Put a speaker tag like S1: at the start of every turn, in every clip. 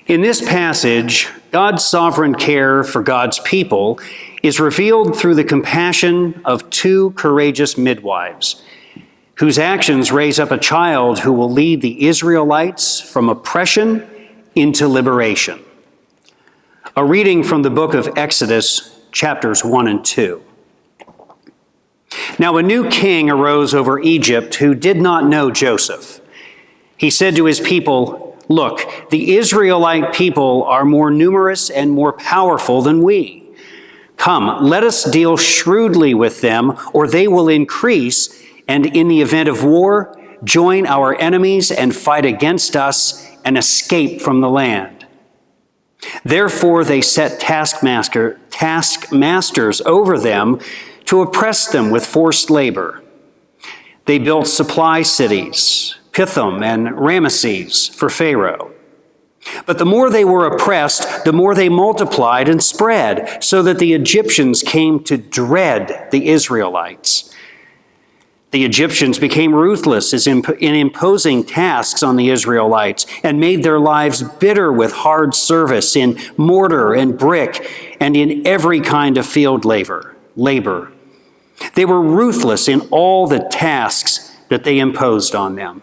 S1: In this passage, God's sovereign care for God's people is revealed through the compassion of two courageous midwives, whose actions raise up a child who will lead the Israelites from oppression into liberation. A reading from the book of Exodus, chapters 1 and 2. Now a new king arose over Egypt who did not know Joseph. He said to his people, "Look, the Israelite people are more numerous and more powerful than we. Come, let us deal shrewdly with them, or they will increase, and in the event of war, join our enemies and fight against us and escape from the land." Therefore they set taskmasters over them to oppress them with forced labor. They built supply cities, Pithom and Ramesses, for Pharaoh. But the more they were oppressed, the more they multiplied and spread, so that the Egyptians came to dread the Israelites. The Egyptians became ruthless in imposing tasks on the Israelites and made their lives bitter with hard service in mortar and brick and in every kind of field labor. They were ruthless in all the tasks that they imposed on them.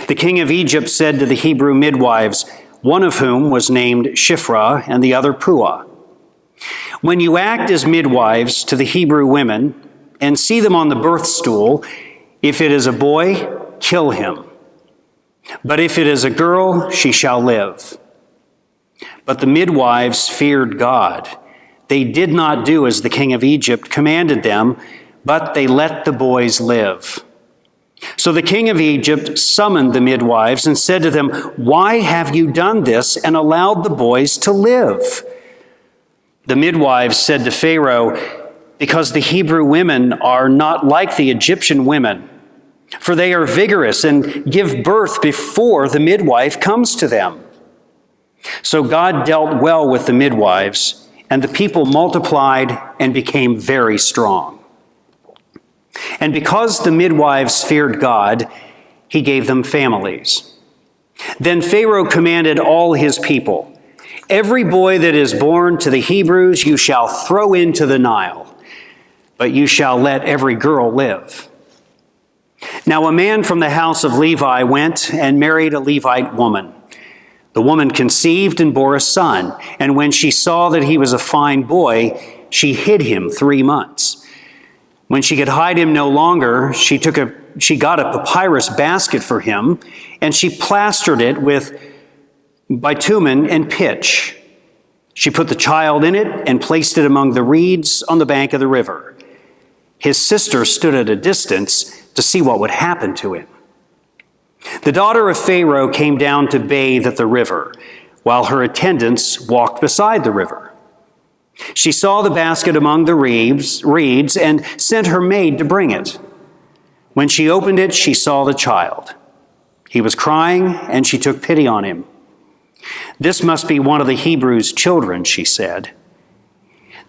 S1: The king of Egypt said to the Hebrew midwives, one of whom was named Shiphrah and the other Puah, "When you act as midwives to the Hebrew women and see them on the birth stool, if it is a boy, kill him. But if it is a girl, she shall live." But the midwives feared God. They did not do as the king of Egypt commanded them, but they let the boys live. So the king of Egypt summoned the midwives and said to them, "Why have you done this and allowed the boys to live?" The midwives said to Pharaoh, "Because the Hebrew women are not like the Egyptian women, for they are vigorous and give birth before the midwife comes to them." So God dealt well with the midwives, and the people multiplied and became very strong. And because the midwives feared God, he gave them families. Then Pharaoh commanded all his people, "Every boy that is born to the Hebrews you shall throw into the Nile, but you shall let every girl live." Now a man from the house of Levi went and married a Levite woman. The woman conceived and bore a son, and when she saw that he was a fine boy, she hid him 3 months. When she could hide him no longer, she got a papyrus basket for him, and she plastered it with bitumen and pitch. She put the child in it and placed it among the reeds on the bank of the river. His sister stood at a distance to see what would happen to him. The daughter of Pharaoh came down to bathe at the river, while her attendants walked beside the river. She saw the basket among the reeds and sent her maid to bring it. When she opened it, she saw the child. He was crying, and she took pity on him. "This must be one of the Hebrews' children," she said.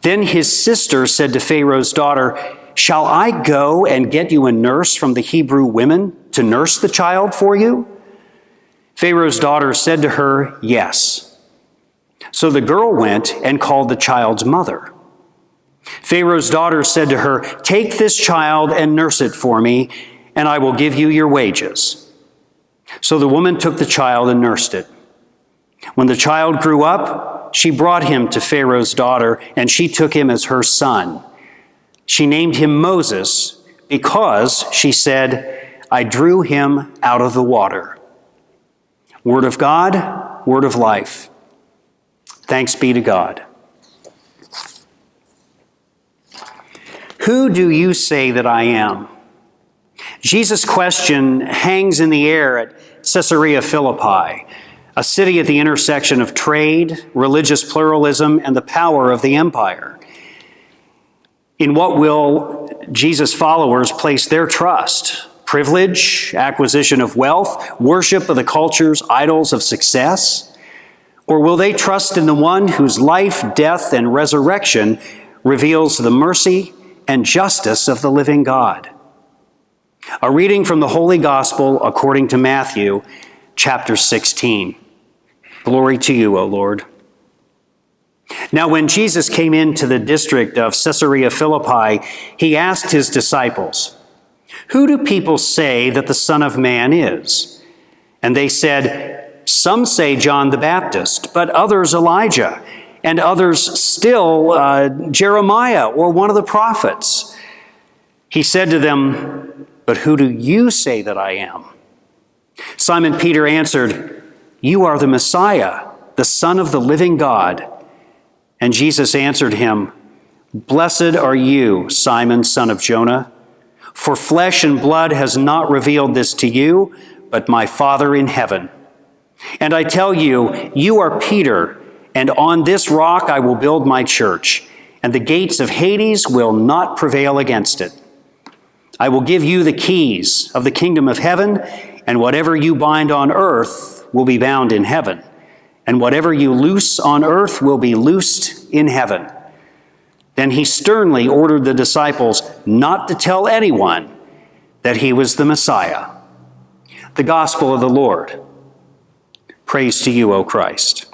S1: Then his sister said to Pharaoh's daughter, "Shall I go and get you a nurse from the Hebrew women to nurse the child for you?" Pharaoh's daughter said to her, "Yes." So the girl went and called the child's mother. Pharaoh's daughter said to her, "Take this child and nurse it for me, and I will give you your wages." So the woman took the child and nursed it. When the child grew up, she brought him to Pharaoh's daughter, and she took him as her son. She named him Moses because, she said, "I drew him out of the water." Word of God, word of life. Thanks be to God. Who do you say that I am? Jesus' question hangs in the air at Caesarea Philippi, a city at the intersection of trade, religious pluralism, and the power of the empire. In what will Jesus' followers place their trust? Privilege, acquisition of wealth, worship of the culture's idols of success? Or will they trust in the one whose life, death, and resurrection reveals the mercy and justice of the living God? A reading from the Holy Gospel according to Matthew, chapter 16. Glory to you, O Lord. Now, when Jesus came into the district of Caesarea Philippi, he asked his disciples, "Who do people say that the Son of Man is?" And they said, "Some say John the Baptist, but others Elijah, and others still Jeremiah or one of the prophets." He said to them, "But who do you say that I am?" Simon Peter answered, "You are the Messiah, the Son of the living God." And Jesus answered him, "Blessed are you, Simon, son of Jonah, for flesh and blood has not revealed this to you, but my Father in heaven. And I tell you, you are Peter, and on this rock I will build my church, and the gates of Hades will not prevail against it. I will give you the keys of the kingdom of heaven, and whatever you bind on earth will be bound in heaven, and whatever you loose on earth will be loosed in heaven." Then he sternly ordered the disciples not to tell anyone that he was the Messiah. The gospel of the Lord. Praise to you, O Christ.